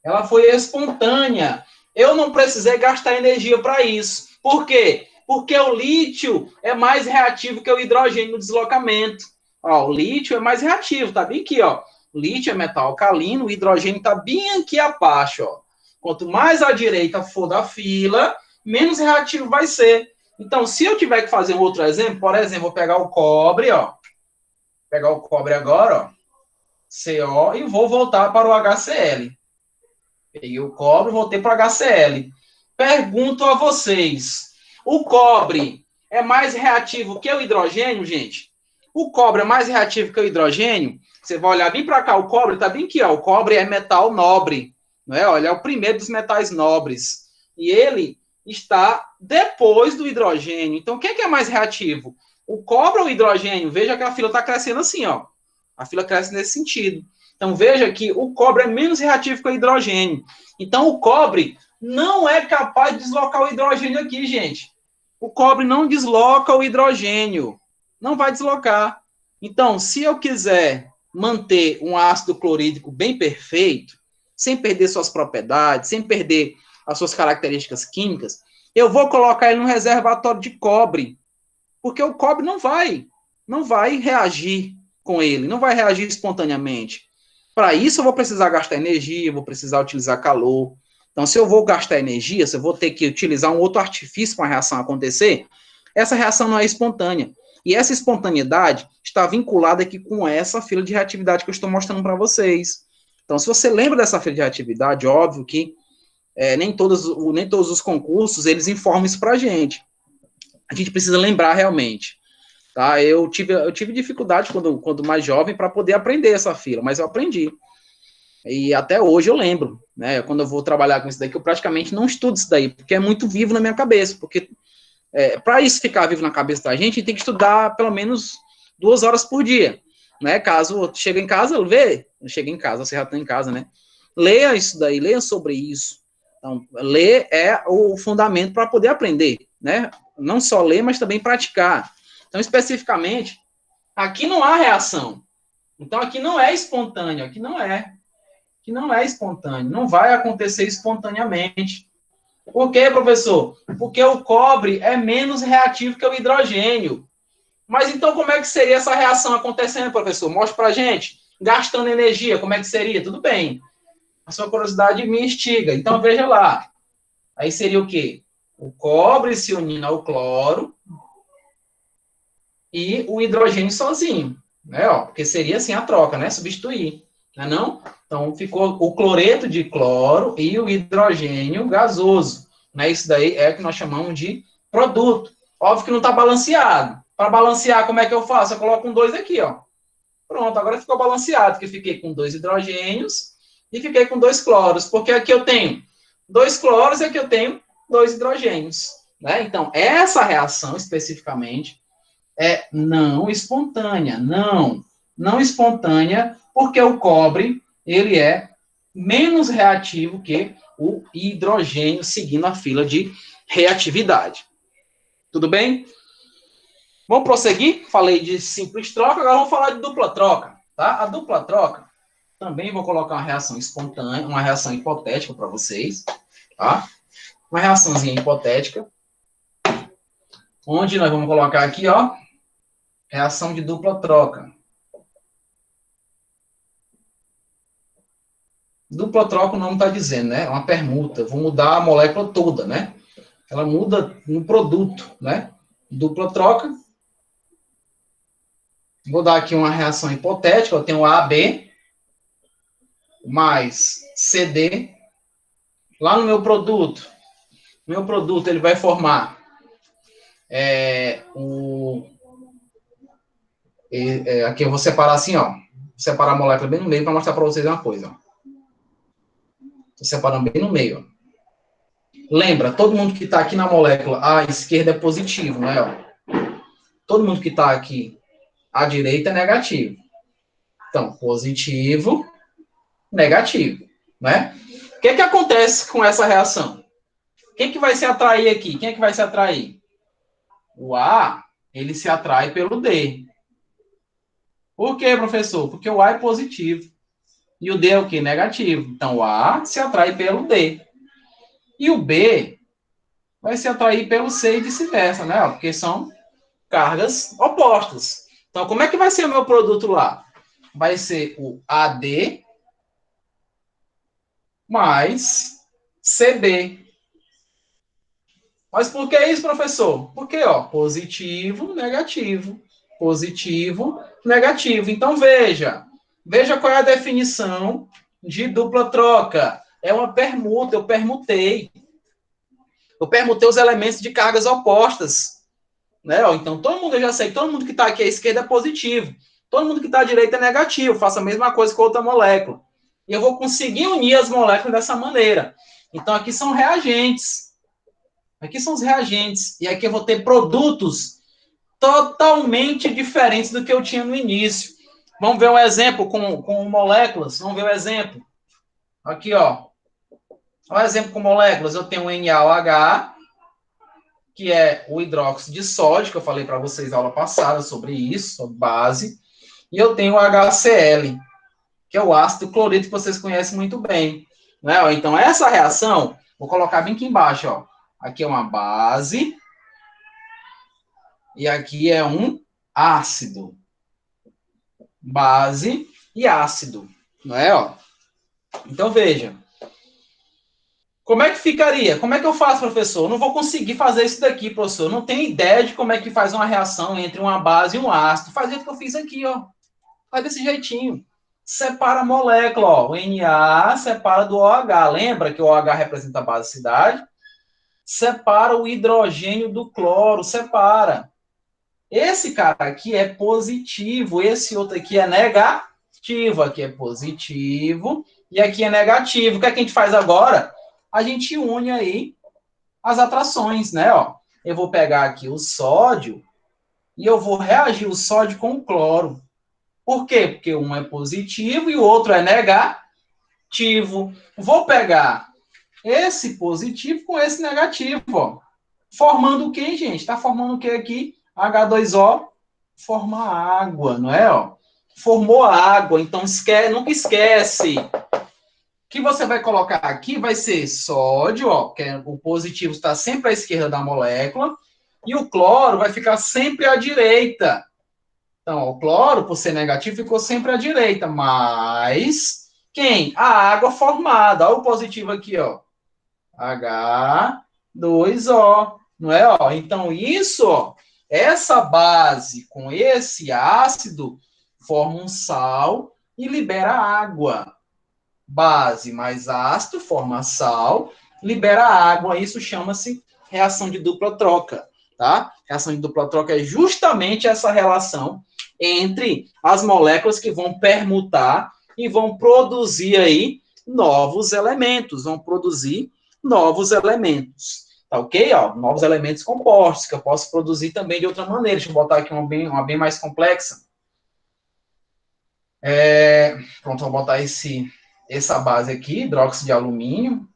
A: Ela foi espontânea. Eu não precisei gastar energia para isso. Por quê? Porque o lítio é mais reativo que o hidrogênio no deslocamento. Ó, o lítio é mais reativo, tá bem aqui, ó. O lítio é metal alcalino, o hidrogênio tá bem aqui abaixo, ó. Quanto mais à direita for da fila, menos reativo vai ser. Então, se eu tiver que fazer um outro exemplo, por exemplo, vou pegar o cobre, ó. Pegar o cobre agora, ó. CO, e vou voltar para o HCl. Peguei o cobre, voltei para o HCl. Pergunto a vocês, o cobre é mais reativo que o hidrogênio, gente? O cobre é mais reativo que o hidrogênio? Você vai olhar bem para cá, o cobre está bem aqui, ó. O cobre é metal nobre, não é? Olha, é o primeiro dos metais nobres. E ele está depois do hidrogênio. Então, quem é mais reativo? O cobre ou o hidrogênio? Veja que a fila está crescendo assim, ó. A fila cresce nesse sentido. Então, veja que o cobre é menos reativo que o hidrogênio. Então, o cobre não é capaz de deslocar o hidrogênio aqui, gente. O cobre não desloca o hidrogênio. Não vai deslocar. Então, se eu quiser manter um ácido clorídrico bem perfeito, sem perder suas propriedades, sem perder as suas características químicas, eu vou colocar ele num reservatório de cobre, porque o cobre não vai reagir com ele, não vai reagir espontaneamente. Para isso, eu vou precisar gastar energia, vou precisar utilizar calor. Então, se eu vou gastar energia, se eu vou ter que utilizar um outro artifício para a reação acontecer, essa reação não é espontânea. E essa espontaneidade está vinculada aqui com essa fila de reatividade que eu estou mostrando para vocês. Então, se você lembra dessa fila de reatividade, óbvio que nem todos os concursos, eles informam isso para a gente. A gente precisa lembrar realmente. Tá? Eu tive dificuldade quando mais jovem para poder aprender essa fila, mas eu aprendi. E até hoje eu lembro, né? Quando eu vou trabalhar com isso daqui, eu praticamente não estudo isso daí, porque é muito vivo na minha cabeça. Porque para isso ficar vivo na cabeça da gente tem que estudar pelo menos 2 horas por dia. Né? Caso chegue em casa, chegue em casa, você já está em casa, né? Leia isso daí, leia sobre isso. Então, ler é o fundamento para poder aprender, né? Não só ler, mas também praticar. Então, especificamente, aqui não há reação. Então, aqui não é espontâneo, aqui não é espontâneo, não vai acontecer espontaneamente. Por quê, professor? Porque o cobre é menos reativo que o hidrogênio. Mas então, como é que seria essa reação acontecendo, professor? Mostre pra gente. Gastando energia, como é que seria? Tudo bem. A sua curiosidade me instiga. Então, veja lá. Aí seria o quê? O cobre se unindo ao cloro e o hidrogênio sozinho, né? Ó, porque seria assim a troca, né? Substituir, não é não? Então, ficou o cloreto de cloro e o hidrogênio gasoso, né? Isso daí é o que nós chamamos de produto. Óbvio que não está balanceado. Para balancear, como é que eu faço? Eu coloco um 2 aqui, ó. Pronto, agora ficou balanceado, que fiquei com 2 hidrogênios e fiquei com 2 cloros, porque aqui eu tenho 2 cloros e aqui eu tenho 2 hidrogênios, né? Então, essa reação, especificamente, é não espontânea, não espontânea, porque o cobre, ele é menos reativo que o hidrogênio, seguindo a fila de reatividade. Tudo bem? Vamos prosseguir? Falei de simples troca, agora vamos falar de dupla troca, tá? A dupla troca, também vou colocar uma reação espontânea, uma reação hipotética para vocês, tá? Uma reaçãozinha hipotética, onde nós vamos colocar aqui, ó, reação de dupla troca. Dupla troca o nome está dizendo, né? É uma permuta. Vou mudar a molécula toda, né? Ela muda no produto, né? Dupla troca. Vou dar aqui uma reação hipotética. Eu tenho AB mais CD. Lá no meu produto ele vai formar aqui eu vou separar assim, ó. Vou separar a molécula bem no meio para mostrar para vocês uma coisa, ó. Estou separando bem no meio. Lembra, todo mundo que está aqui na molécula à esquerda é positivo, né? Ó. Todo mundo que está aqui à direita é negativo. Então, positivo, negativo, né? O que acontece com essa reação? Quem que vai se atrair aqui? Quem é que vai se atrair? O A, ele se atrai pelo D. Por quê, professor? Porque o A é positivo. E o D é o quê? Negativo. Então, o A se atrai pelo D. E o B vai se atrair pelo C e vice-versa, né? Porque são cargas opostas. Então, como é que vai ser o meu produto lá? Vai ser o AD mais CB. Mas por que isso, professor? Porque, ó, positivo, negativo. Positivo, negativo. Então, veja qual é a definição de dupla troca. É uma permuta, eu permutei os elementos de cargas opostas. Né? Então, todo mundo, eu já sei, todo mundo que está aqui à esquerda é positivo. Todo mundo que está à direita é negativo. Faço a mesma coisa com outra molécula. E eu vou conseguir unir as moléculas dessa maneira. Então, aqui são reagentes. Aqui são os reagentes. E aqui eu vou ter produtos totalmente diferentes do que eu tinha no início. Vamos ver um exemplo com moléculas. Vamos ver o exemplo. Aqui, ó. Olha o exemplo com moléculas. Eu tenho NaOH que é o hidróxido de sódio, que eu falei para vocês na aula passada sobre isso, sobre base. E eu tenho o HCl, que é o ácido clorídrico que vocês conhecem muito bem. Né? Então, essa reação, vou colocar bem aqui embaixo. Ó. Aqui é uma base. E aqui é um ácido. Base e ácido. Não é? Ó. Então, veja. Como é que ficaria? Como é que eu faço, professor? Eu não vou conseguir fazer isso daqui, professor. Eu não tenho ideia de como é que faz uma reação entre uma base e um ácido. Faz o jeito que eu fiz aqui, ó. Faz desse jeitinho. Separa a molécula, ó. O Na separa do OH. Lembra que o OH representa a basicidade? Separa o hidrogênio do cloro. Separa. Esse cara aqui é positivo. Esse outro aqui é negativo. Aqui é positivo. E aqui é negativo. O que é que a gente faz agora? A gente une aí as atrações, né? Ó, eu vou pegar aqui o sódio e eu vou reagir o sódio com o cloro. Por quê? Porque um é positivo e o outro é negativo. Vou pegar esse positivo com esse negativo, ó. Formando o que, gente? Está formando o que aqui? H2O forma água, não é? Ó? Formou água, então nunca esquece. O que você vai colocar aqui vai ser sódio, ó, que é, o positivo está sempre à esquerda da molécula, e o cloro vai ficar sempre à direita. Então, ó, o cloro, por ser negativo, ficou sempre à direita, mas quem? A água formada. Olha o positivo aqui, ó. H2O, não é? Ó? Então, isso, ó, essa base com esse ácido forma um sal e libera água. Base mais ácido forma sal, libera água. Isso chama-se reação de dupla troca, tá? Reação de dupla troca é justamente essa relação entre as moléculas que vão permutar e vão produzir aí novos elementos, tá ok? Ó, novos elementos compostos, que eu posso produzir também de outra maneira. Deixa eu botar aqui uma bem mais complexa. Pronto, vou botar essa base aqui, hidróxido de alumínio.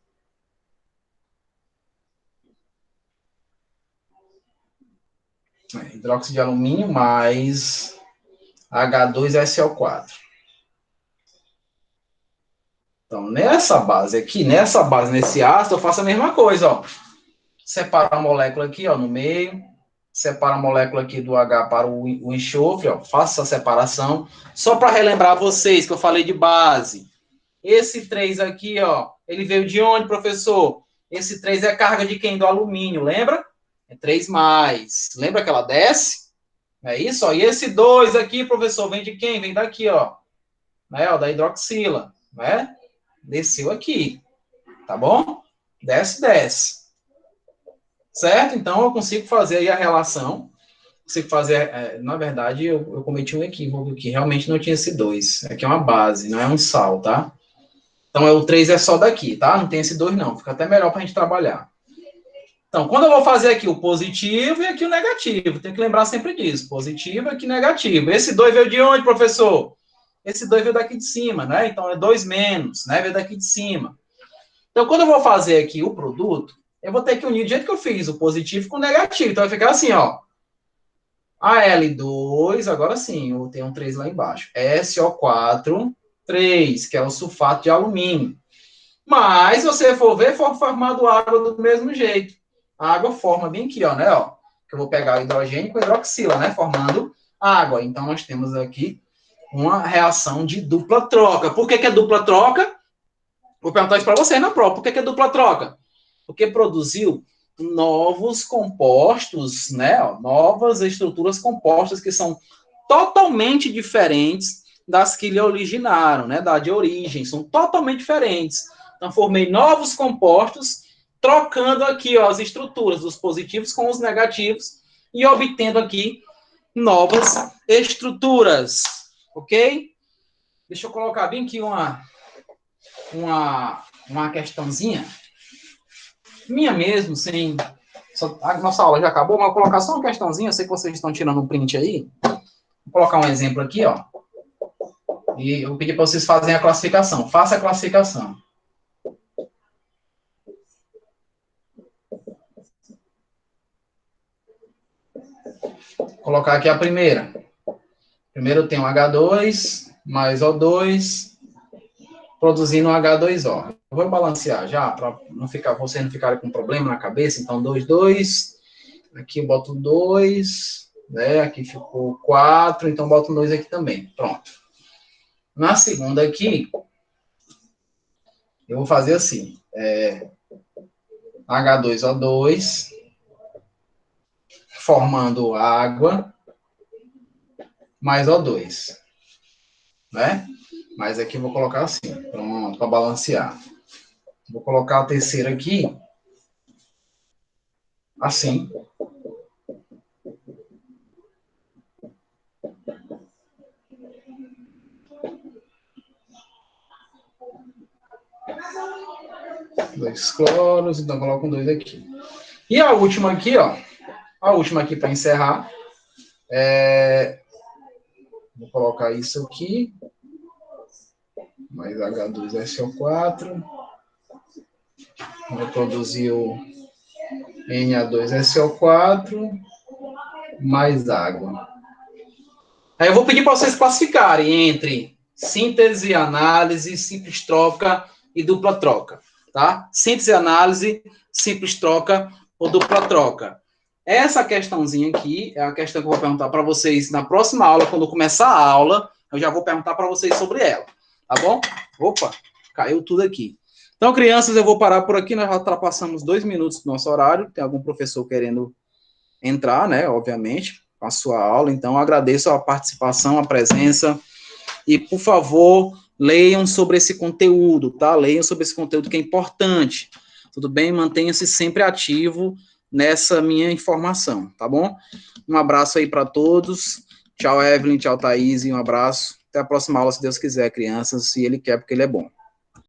A: Hidróxido de alumínio mais H2SO4. Então, nessa base aqui, nesse ácido, eu faço a mesma coisa, ó. Separo a molécula aqui, ó, no meio. Separo a molécula aqui do H para o enxofre, ó. Faço essa separação. Só para relembrar vocês que eu falei de base. Esse 3 aqui, ó, ele veio de onde, professor? Esse 3 é carga de quem? Do alumínio, lembra? É 3 mais. Lembra que ela desce? É isso, ó. E esse 2 aqui, professor, vem de quem? Vem daqui, ó. Né, ó, da hidroxila, né? Desceu aqui, tá bom? Desce, desce. Certo? Então, eu consigo fazer aí a relação. Consigo fazer, na verdade, eu cometi um equívoco aqui. Realmente não tinha esse 2. Aqui é uma base, não é um sal, tá? Então, o 3 é só daqui, tá? Não tem esse 2, não. Fica até melhor para a gente trabalhar. Então, quando eu vou fazer aqui o positivo e aqui o negativo, tem que lembrar sempre disso. Positivo e aqui negativo. Esse 2 veio de onde, professor? Esse 2 veio daqui de cima, né? Então, é 2 menos, né? Veio daqui de cima. Então, quando eu vou fazer aqui o produto, eu vou ter que unir do jeito que eu fiz, o positivo com o negativo. Então, vai ficar assim, ó. Al2, agora sim, eu tenho um 3 lá embaixo. SO4, 3, que é o sulfato de alumínio. Mas, se você for ver, for formado água do mesmo jeito. A água forma bem aqui, ó, né? Ó, que eu vou pegar o hidrogênio com hidroxila, né? Formando água. Então, nós temos aqui uma reação de dupla troca. Por que é dupla troca? Vou perguntar isso para vocês na prova. Por que é dupla troca? Porque produziu novos compostos, né? Ó, novas estruturas compostas que são totalmente diferentes das que lhe originaram, né? Da de origem. São totalmente diferentes. Então, formei novos compostos, trocando aqui, ó, as estruturas dos positivos com os negativos e obtendo aqui novas estruturas, ok? Deixa eu colocar bem aqui uma questãozinha minha mesmo, sem... A nossa aula já acabou, mas eu vou colocar só uma questãozinha, eu sei que vocês estão tirando um print aí. Vou colocar um exemplo aqui, ó. E eu pedi para vocês fazerem a classificação. Faça a classificação. Vou colocar aqui a primeira. Primeiro eu tenho H2 mais O2, produzindo H2O. Eu vou balancear já, para você não ficar com problema na cabeça. Então, 2, 2. Aqui eu boto 2, né? Aqui ficou 4, então boto 2 aqui também. Pronto. Na segunda aqui, eu vou fazer assim. H2O2, formando água, mais O2. Né? Mas aqui eu vou colocar assim, pronto, para balancear. Vou colocar a terceira aqui, assim. Dois cloros, então coloco um 2 aqui. E a última aqui, ó. A última aqui para encerrar. Vou colocar isso aqui. Mais H2SO4. Vou produzir o Na2SO4. Mais água. Aí eu vou pedir para vocês classificarem entre síntese, análise, simples troca e dupla troca. Tá? Síntese, análise, simples troca ou dupla troca. Essa questãozinha aqui é a questão que eu vou perguntar para vocês na próxima aula, quando começar a aula, eu já vou perguntar para vocês sobre ela, tá bom? Opa, caiu tudo aqui. Então, crianças, eu vou parar por aqui, nós já ultrapassamos 2 minutos do nosso horário, tem algum professor querendo entrar, né, obviamente, com a sua aula, então agradeço a participação, a presença, e, por favor, leiam sobre esse conteúdo, tá? Leiam sobre esse conteúdo que é importante, tudo bem? Mantenha-se sempre ativo nessa minha informação, tá bom? Um abraço aí para todos. Tchau, Evelyn, tchau, Thaís, um abraço. Até a próxima aula, se Deus quiser, crianças, se Ele quer, porque Ele é bom.